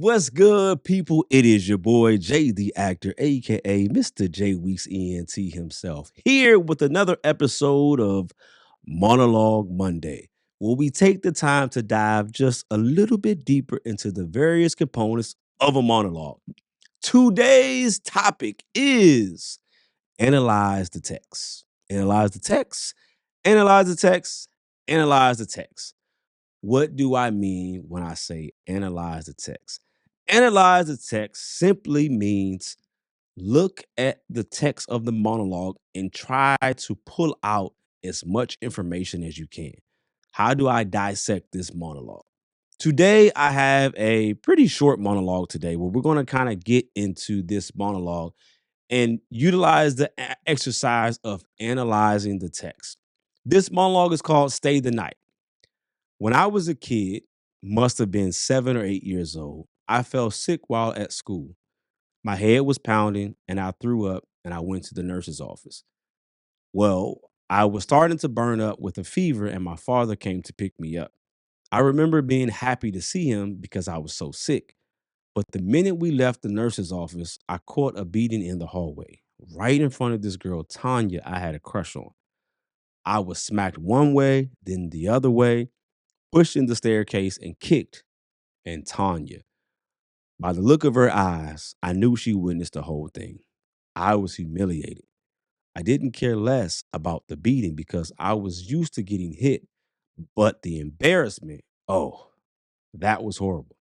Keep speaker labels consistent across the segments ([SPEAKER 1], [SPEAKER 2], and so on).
[SPEAKER 1] What's good, people? It is your boy Jay the actor, aka Mr. J Weeks ENT himself, here with another episode of Monologue Monday, where we take the time to dive just a little bit deeper into the various components of a monologue. Today's topic is analyze the text. Analyze the text, analyze the text, analyze the text. What do I mean when I say analyze the text? Analyze the text simply means look at the text of the monologue and try to pull out as much information as you can. How do I dissect this monologue? Today, I have a pretty short monologue today where we're going to kind of get into this monologue and utilize the exercise of analyzing the text. This monologue is called Stay the Night. When I was a kid, must have been 7 or 8 years old, I fell sick while at school. My head was pounding and I threw up and I went to the nurse's office. Well, I was starting to burn up with a fever and my father came to pick me up. I remember being happy to see him because I was so sick. But the minute we left the nurse's office, I caught a beating in the hallway, right in front of this girl, Tanya, I had a crush on. I was smacked one way, then the other way, pushed in the staircase and kicked. And Tanya, by the look of her eyes, I knew she witnessed the whole thing. I was humiliated. I didn't care less about the beating because I was used to getting hit, but the embarrassment, oh, that was horrible.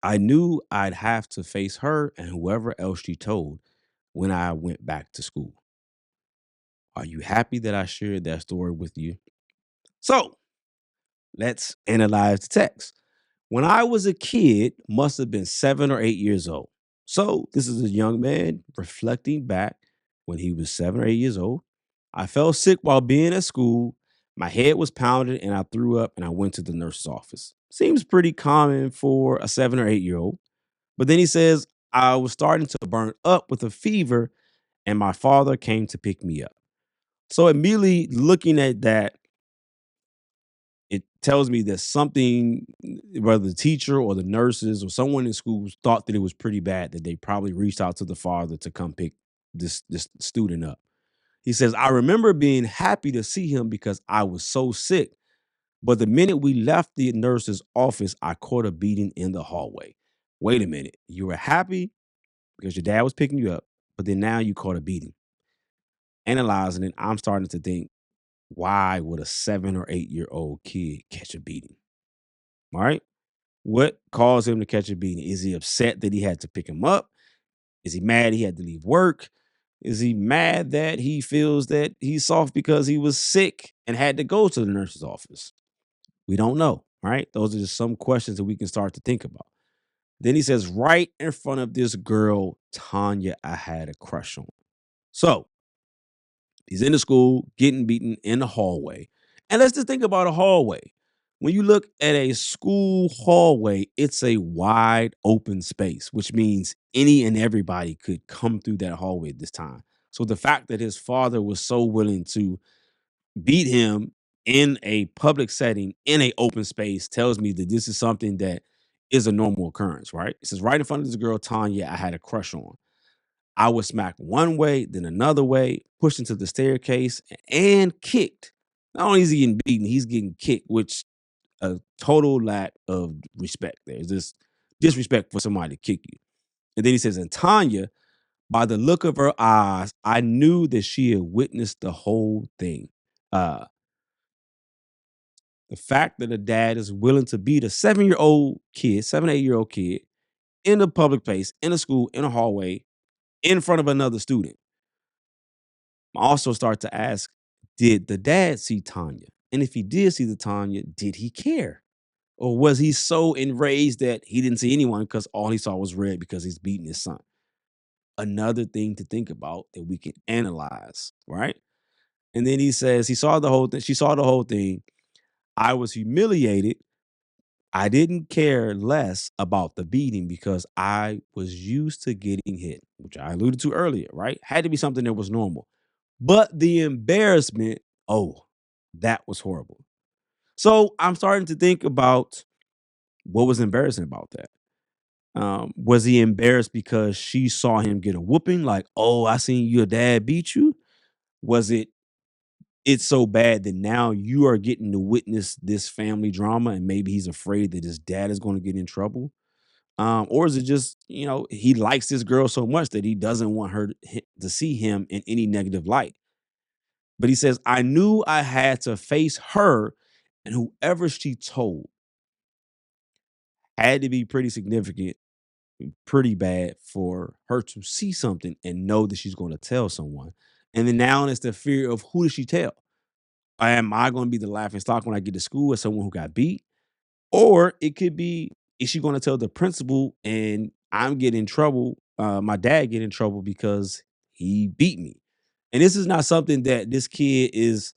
[SPEAKER 1] I knew I'd have to face her and whoever else she told when I went back to school. Are you happy that I shared that story with you? So let's analyze the text. When I was a kid, must have been 7 or 8 years old. So this is a young man reflecting back when he was 7 or 8 years old. I fell sick while being at school. My head was pounded and I threw up and I went to the nurse's office. Seems pretty common for a 7 or 8 year old. But then he says, I was starting to burn up with a fever and my father came to pick me up. So immediately looking at that, it tells me that something, whether the teacher or the nurses or someone in schools thought that it was pretty bad, that they probably reached out to the father to come pick this student up. He says, I remember being happy to see him because I was so sick. But the minute we left the nurse's office, I caught a beating in the hallway. Wait a minute. You were happy because your dad was picking you up, but then now you caught a beating. Analyzing it, I'm starting to think, why would a 7 or 8 year old kid catch a beating? All right. What caused him to catch a beating? Is he upset that he had to pick him up? Is he mad he had to leave work? Is he mad that he feels that he's soft because he was sick and had to go to the nurse's office? We don't know, right? Those are just some questions that we can start to think about. Then he says, right in front of this girl, Tanya, I had a crush on. So he's in the school getting beaten in the hallway. And let's just think about a hallway. When you look at a school hallway, it's a wide open space, which means any and everybody could come through that hallway at this time. So the fact that his father was so willing to beat him in a public setting in a open space tells me that this is something that is a normal occurrence, right? It says right in front of this girl, Tanya, I had a crush on. I was smacked one way, then another way, pushed into the staircase, and kicked. Not only is he getting beaten, he's getting kicked, which a total lack of respect. There's this disrespect for somebody to kick you. And then he says, and Tanya, by the look of her eyes, I knew that she had witnessed the whole thing. Uh, the fact that a dad is willing to beat a 7 year old kid, 7, 8 year old kid in a public place, in a school, in a hallway, in front of another student. I also start to ask, did the dad see Tanya? And if he did see the Tanya, did he care? Or was he so enraged that he didn't see anyone because all he saw was red because he's beating his son? Another thing to think about that we can analyze, right? And then he says he saw the whole thing. She saw the whole thing. I was humiliated. I didn't care less about the beating because I was used to getting hit, which I alluded to earlier, right? Had to be something that was normal. But the embarrassment, oh, that was horrible. So I'm starting to think about what was embarrassing about that. Was he embarrassed because she saw him get a whooping? Like, oh, I seen your dad beat you. Was it's so bad that now you are getting to witness this family drama, and maybe he's afraid that his dad is going to get in trouble? Or is it just, he likes this girl so much that he doesn't want her to see him in any negative light? But he says, I knew I had to face her, and whoever she told had to be pretty significant, pretty bad for her to see something and know that she's going to tell someone. And then now it's the fear of, who does she tell? Am I going to be the laughing stock when I get to school as someone who got beat? Or it could be, is she going to tell the principal and I'm getting in trouble? My dad get in trouble because he beat me. And this is not something that this kid is,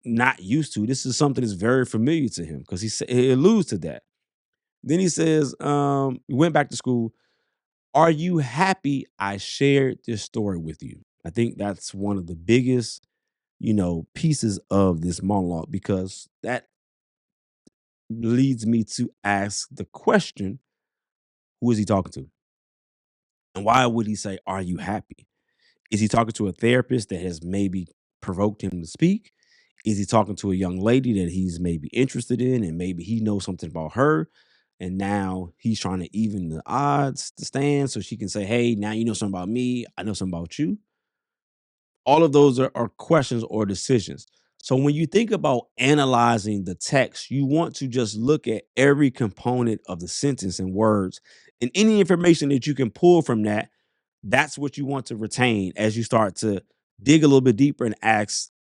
[SPEAKER 1] not used to. This is something that's very familiar to him because he alludes to that. Then he says, we went back to school. Are you happy I shared this story with you? I think that's one of the biggest, pieces of this monologue, because that leads me to ask the question, who is he talking to? And why would he say, are you happy? Is he talking to a therapist that has maybe provoked him to speak? Is he talking to a young lady that he's maybe interested in and maybe he knows something about her? And now he's trying to even the odds to stand so she can say, hey, now you know something about me. I know something about you. All of those are questions or decisions. So when you think about analyzing the text, you want to just look at every component of the sentence and words, and any information that you can pull from that. That's what you want to retain as you start to dig a little bit deeper and ask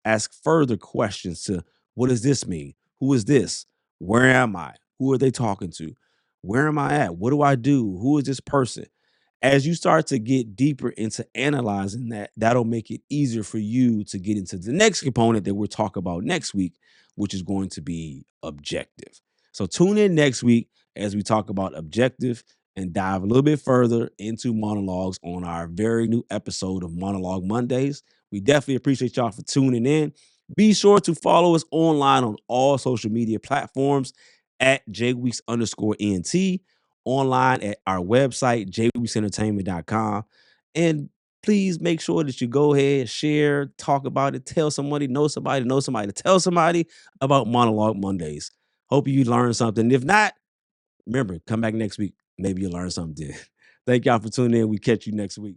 [SPEAKER 1] further questions to, what does this mean? Who is this? Where am I? Who are they talking to? Where am I at? What do I do? Who is this person? As you start to get deeper into analyzing that, that'll make it easier for you to get into the next component that we'll talk about next week, which is going to be objective. So tune in next week as we talk about objective and dive a little bit further into monologues on our very new episode of Monologue Mondays. We definitely appreciate y'all for tuning in. Be sure to follow us online on all social media platforms at jweeks_ent, online at our website, jweeksentertainment.com. And please make sure that you go ahead, share, talk about it, tell somebody, know somebody to tell somebody about Monologue Mondays. Hope you learned something. If not, remember, come back next week. Maybe you'll learn something. Thank y'all for tuning in. We catch you next week.